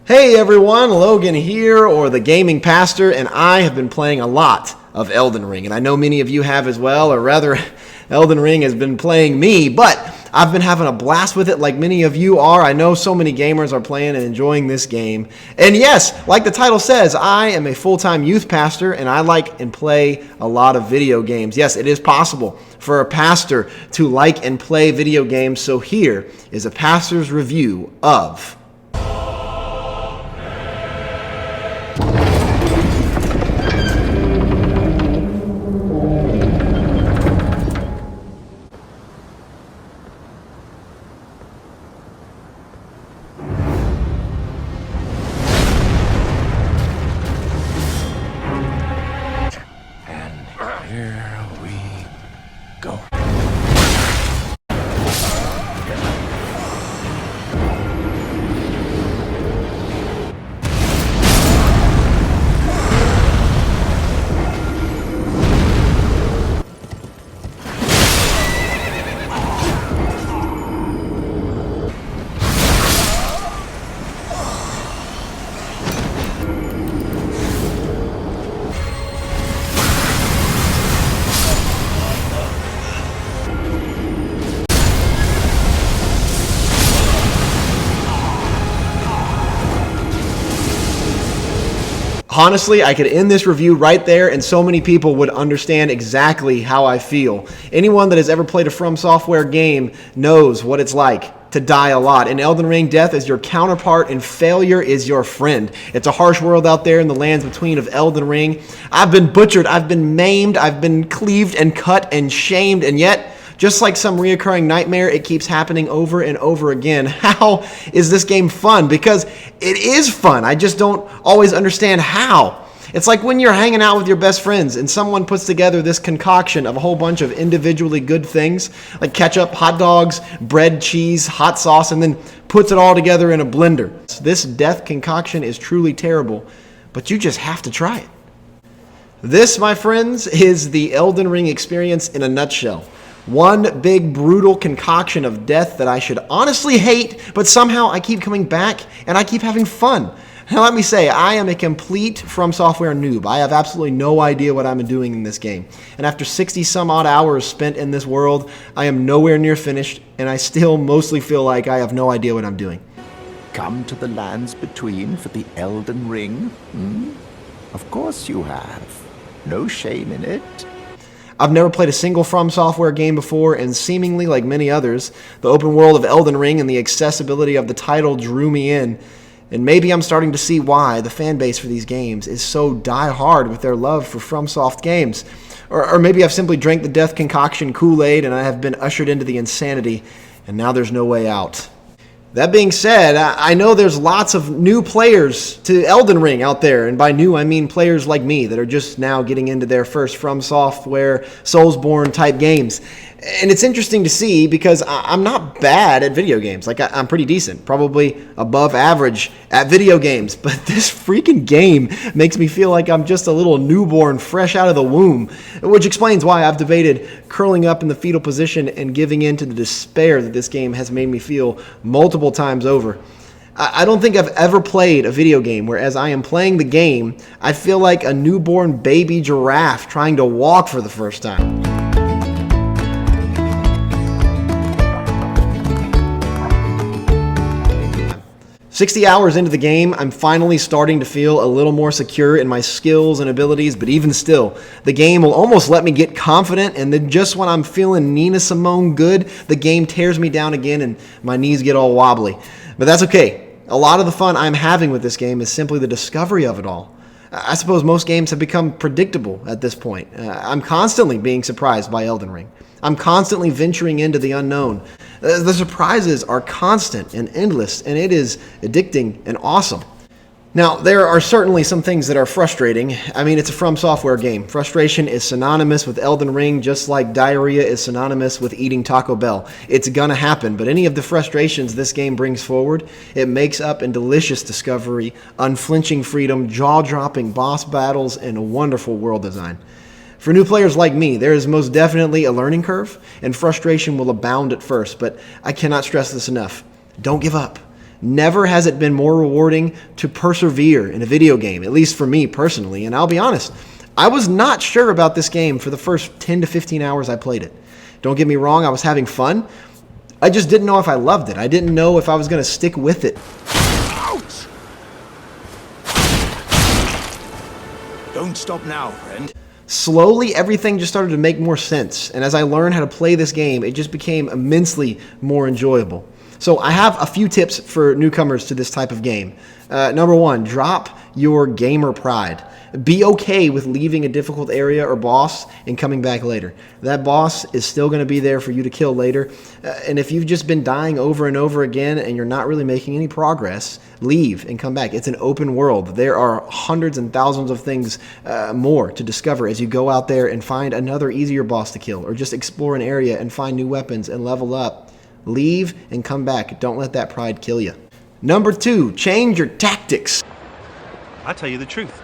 Hey everyone, Logan here, or the Gaming Pastor, and I have been playing a lot of Elden Ring, and I know many of you have as well, or rather, Elden Ring has been playing me, but I've been having a blast with it like many of you are. I know so many gamers are playing and enjoying this game. And yes, like the title says, I am a full-time youth pastor, and I like and play a lot of video games. Yes, it is possible for a pastor to like and play video games, so here is a pastor's review of Here we go. Honestly, I could end this review right there and so many people would understand exactly how I feel. Anyone that has ever played a From Software game knows what it's like to die a lot. In Elden Ring, death is your counterpart and failure is your friend. It's a harsh world out there in the lands between of Elden Ring. I've been butchered, I've been maimed, I've been cleaved and cut and shamed, and yet, just like some reoccurring nightmare, it keeps happening over and over again. How is this game fun? Because it is fun. I just don't always understand how. It's like when you're hanging out with your best friends and someone puts together this concoction of a whole bunch of individually good things, like ketchup, hot dogs, bread, cheese, hot sauce, and then puts it all together in a blender. This death concoction is truly terrible, but you just have to try it. This, my friends, is the Elden Ring experience in a nutshell. One big brutal concoction of death that I should honestly hate, but somehow I keep coming back and I keep having fun. Now let me say, I am a complete From Software noob. I have absolutely no idea what I'm doing in this game. And after 60 some odd hours spent in this world, I am nowhere near finished, and I still mostly feel like I have no idea what I'm doing. Come to the lands between for the Elden Ring? Of course you have. No shame in it. I've never played a single From Software game before, and seemingly like many others, the open world of Elden Ring and the accessibility of the title drew me in. And maybe I'm starting to see why the fan base for these games is so die-hard with their love for FromSoft games. Or maybe I've simply drank the death concoction Kool-Aid and I have been ushered into the insanity, and now there's no way out. That being said, I know there's lots of new players to Elden Ring out there, and by new I mean players like me that are just now getting into their first From Software, SoulsBorne type games. And it's interesting to see because I'm not bad at video games. Like, I'm pretty decent, probably above average at video games. But this freaking game makes me feel like I'm just a little newborn fresh out of the womb, which explains why I've debated curling up in the fetal position and giving in to the despair that this game has made me feel multiple times over. I don't think I've ever played a video game where as I am playing the game, I feel like a newborn baby giraffe trying to walk for the first time. 60 hours into the game, I'm finally starting to feel a little more secure in my skills and abilities, but even still, the game will almost let me get confident, and then just when I'm feeling Nina Simone good, the game tears me down again and my knees get all wobbly. But that's okay. A lot of the fun I'm having with this game is simply the discovery of it all. I suppose most games have become predictable at this point. I'm constantly being surprised by Elden Ring. I'm constantly venturing into the unknown. The surprises are constant and endless, and it is addicting and awesome. Now, there are certainly some things that are frustrating. I mean, it's a From Software game. Frustration is synonymous with Elden Ring, just like diarrhea is synonymous with eating Taco Bell. It's gonna happen, but any of the frustrations this game brings forward, it makes up in delicious discovery, unflinching freedom, jaw-dropping boss battles, and a wonderful world design. For new players like me, there is most definitely a learning curve, and frustration will abound at first, but I cannot stress this enough. Don't give up. Never has it been more rewarding to persevere in a video game, at least for me personally. And I'll be honest, I was not sure about this game for the first 10 to 15 hours I played it. Don't get me wrong, I was having fun. I just didn't know if I loved it. I didn't know if I was going to stick with it. Ouch! Don't stop now, friend. Slowly, everything just started to make more sense. And as I learned how to play this game, it just became immensely more enjoyable. So I have a few tips for newcomers to this type of game. Number one, drop your gamer pride. Be okay with leaving a difficult area or boss and coming back later. That boss is still going to be there for you to kill later. And if you've just been dying over and over again and you're not really making any progress, leave and come back. It's an open world. There are hundreds and thousands of things more to discover as you go out there and find another easier boss to kill, or just explore an area and find new weapons and level up. Leave and come back. Don't let that pride kill you. Number two, change your tactics. I tell you the truth,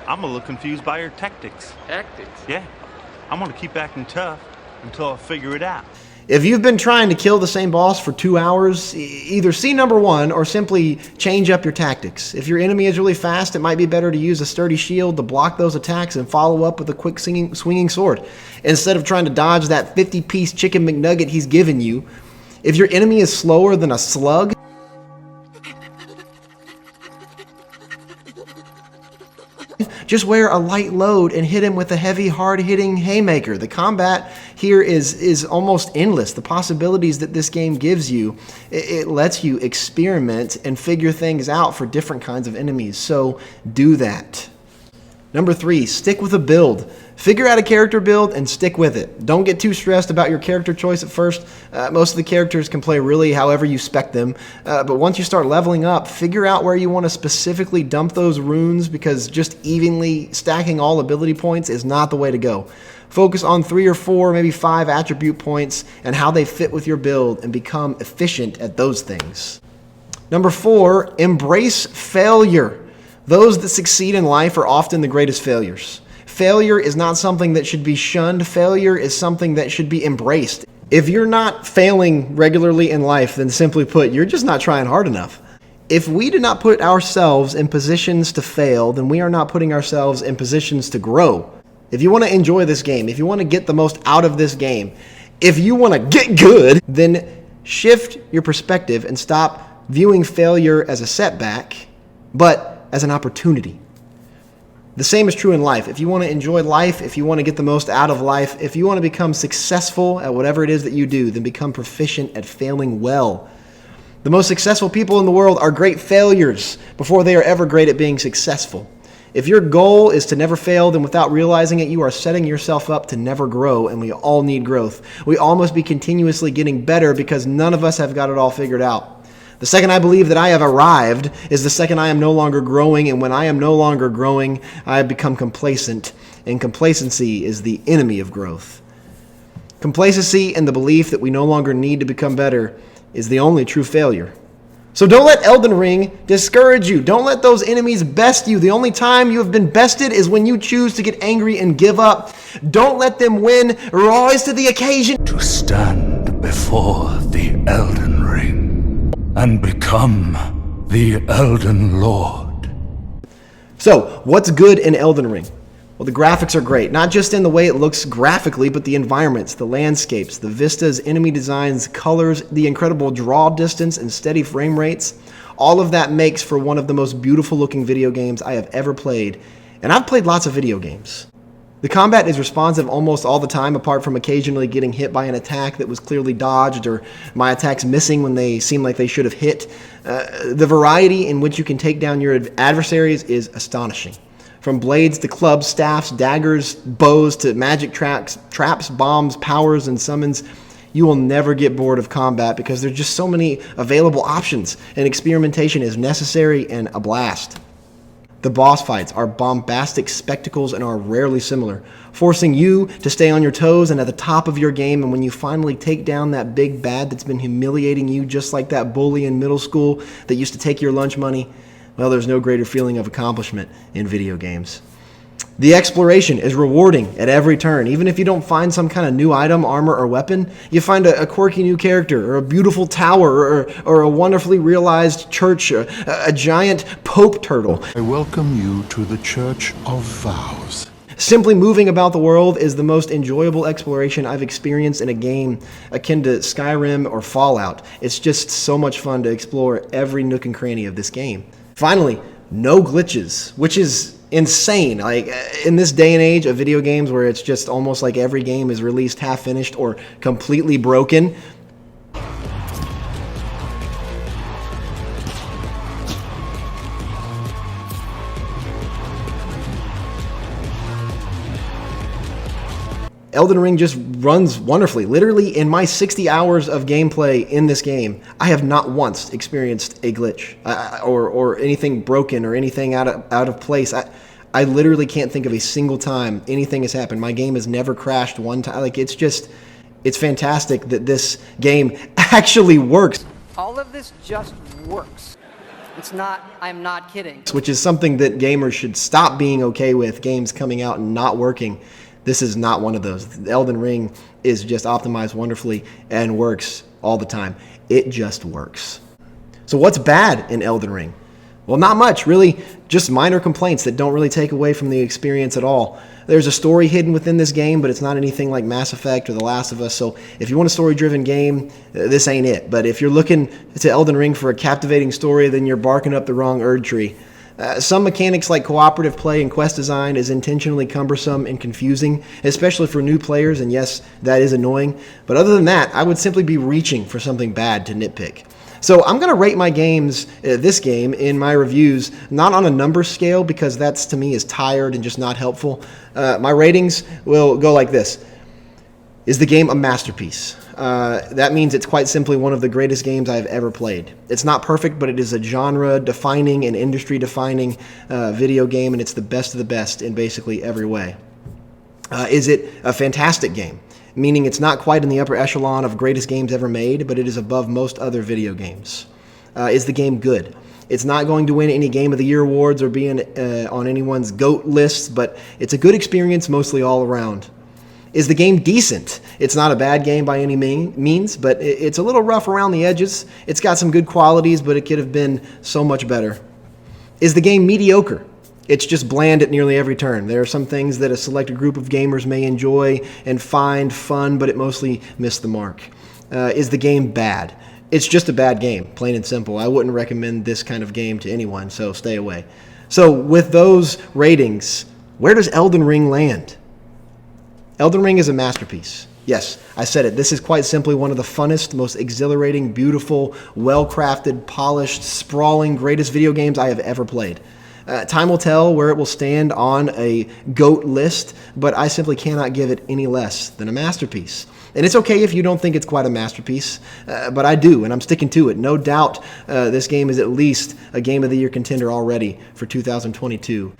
I'm a little confused by your tactics. Tactics? Yeah, I'm gonna keep acting tough until I figure it out. If you've been trying to kill the same boss for 2 hours, either see number one or simply change up your tactics. If your enemy is really fast, it might be better to use a sturdy shield to block those attacks and follow up with a quick swinging sword, instead of trying to dodge that 50-piece chicken McNugget he's given you. If your enemy is slower than a slug, just wear a light load and hit him with a heavy, hard-hitting haymaker. The combat here is almost endless. The possibilities that this game gives you, it lets you experiment and figure things out for different kinds of enemies. So do that. Number three, stick with a build. Figure out a character build and stick with it. Don't get too stressed about your character choice at first. Most of the characters can play really however you spec them. But once you start leveling up, figure out where you want to specifically dump those runes, because just evenly stacking all ability points is not the way to go. Focus on 3 or 4, maybe 5 attribute points and how they fit with your build, and become efficient at those things. Number 4, embrace failure. Those that succeed in life are often the greatest failures. Failure is not something that should be shunned. Failure is something that should be embraced. If you're not failing regularly in life, then simply put, you're just not trying hard enough. If we do not put ourselves in positions to fail, then we are not putting ourselves in positions to grow. If you want to enjoy this game, if you want to get the most out of this game, if you want to get good, then shift your perspective and stop viewing failure as a setback, but as an opportunity. The same is true in life. If you want to enjoy life, if you want to get the most out of life, if you want to become successful at whatever it is that you do, then become proficient at failing well. The most successful people in the world are great failures before they are ever great at being successful. If your goal is to never fail, then without realizing it, you are setting yourself up to never grow, and we all need growth. We all must be continuously getting better, because none of us have got it all figured out. The second I believe that I have arrived is the second I am no longer growing, and when I am no longer growing, I have become complacent, and complacency is the enemy of growth. Complacency and the belief that we no longer need to become better is the only true failure. So don't let Elden Ring discourage you. Don't let those enemies best you. The only time you have been bested is when you choose to get angry and give up. Don't let them win. Rise to the occasion. To stand before the Elden Ring and become the Elden Lord. So, what's good in Elden Ring? Well, the graphics are great, not just in the way it looks graphically, but the environments, the landscapes, the vistas, enemy designs, colors, the incredible draw distance, and steady frame rates. All of that makes for one of the most beautiful looking video games I have ever played. And I've played lots of video games. The combat is responsive almost all the time, apart from occasionally getting hit by an attack that was clearly dodged, or my attacks missing when they seem like they should have hit. The variety in which you can take down your adversaries is astonishing. From blades to clubs, staffs, daggers, bows, to magic traps, bombs, powers, and summons, you will never get bored of combat, because there's just so many available options, and experimentation is necessary and a blast. The boss fights are bombastic spectacles and are rarely similar, forcing you to stay on your toes and at the top of your game. And when you finally take down that big bad that's been humiliating you, just like that bully in middle school that used to take your lunch money, well, there's no greater feeling of accomplishment in video games. The exploration is rewarding at every turn. Even if you don't find some kind of new item, armor, or weapon, you find a quirky new character, or a beautiful tower, or a wonderfully realized church, a giant pope turtle. I welcome you to the Church of Vows. Simply moving about the world is the most enjoyable exploration I've experienced in a game akin to Skyrim or Fallout. It's just so much fun to explore every nook and cranny of this game. Finally, no glitches, which is insane. Like, in this day and age of video games where it's just almost like every game is released half finished or completely broken, Elden Ring just runs wonderfully. Literally, in my 60 hours of gameplay in this game, I have not once experienced a glitch or anything broken or anything out of place. I literally can't think of a single time anything has happened. My game has never crashed one time. Like, it's fantastic that this game actually works. All of this just works. It's not, I'm not kidding. Which is something that gamers should stop being okay with, games coming out and not working. This is not one of those. Elden Ring is just optimized wonderfully and works all the time. It just works. So what's bad in Elden Ring? Well, not much, really. Just minor complaints that don't really take away from the experience at all. There's a story hidden within this game, but it's not anything like Mass Effect or The Last of Us. So if you want a story-driven game, this ain't it. But if you're looking to Elden Ring for a captivating story, then you're barking up the wrong Erd tree. Some mechanics like cooperative play and quest design is intentionally cumbersome and confusing, especially for new players, and yes, that is annoying. But other than that, I would simply be reaching for something bad to nitpick. So I'm going to rate my games, this game, in my reviews, not on a number scale, because that's, to me, is tired and just not helpful. My ratings will go like this. Is the game a masterpiece? That means it's quite simply one of the greatest games I've ever played. It's not perfect, but it is a genre-defining and industry-defining video game, and it's the best of the best in basically every way. Is it a fantastic game? Meaning it's not quite in the upper echelon of greatest games ever made, but it is above most other video games. Is the game good? It's not going to win any Game of the Year awards or be on anyone's GOAT lists, but it's a good experience mostly all around. Is the game decent? It's not a bad game by any means, but it's a little rough around the edges. It's got some good qualities, but it could have been so much better. Is the game mediocre? It's just bland at nearly every turn. There are some things that a selected group of gamers may enjoy and find fun, but it mostly missed the mark. Is the game bad? It's just a bad game, plain and simple. I wouldn't recommend this kind of game to anyone, so stay away. So with those ratings, where does Elden Ring land? Elden Ring is a masterpiece. Yes, I said it. This is quite simply one of the funnest, most exhilarating, beautiful, well-crafted, polished, sprawling, greatest video games I have ever played. Time will tell where it will stand on a GOAT list, but I simply cannot give it any less than a masterpiece. And it's okay if you don't think it's quite a masterpiece, but I do, and I'm sticking to it. No doubt this game is at least a Game of the Year contender already for 2022.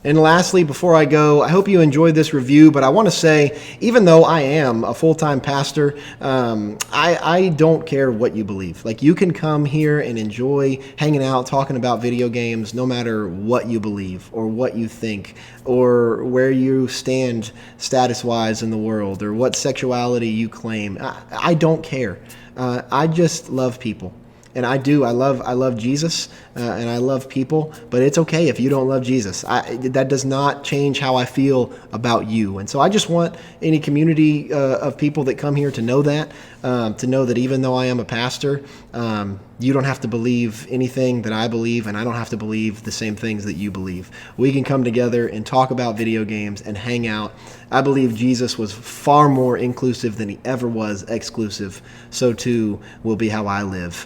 And lastly, before I go, I hope you enjoyed this review, but I want to say, even though I am a full-time pastor, I don't care what you believe. Like, you can come here and enjoy hanging out, talking about video games, no matter what you believe or what you think or where you stand status-wise in the world or what sexuality you claim. I don't care. I just love people. And I do. I love Jesus, and I love people. But it's okay if you don't love Jesus. That does not change how I feel about you. And so I just want any community of people that come here to know that even though I am a pastor, you don't have to believe anything that I believe, and I don't have to believe the same things that you believe. We can come together and talk about video games and hang out. I believe Jesus was far more inclusive than he ever was exclusive. So too will be how I live.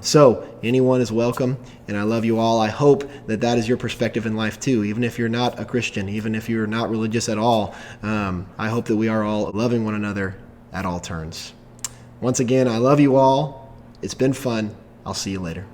So anyone is welcome, and I love you all. I hope that that is your perspective in life too, even if you're not a Christian, even if you're not religious at all. I hope that we are all loving one another at all turns. Once again, I love you all. It's been fun. I'll see you later.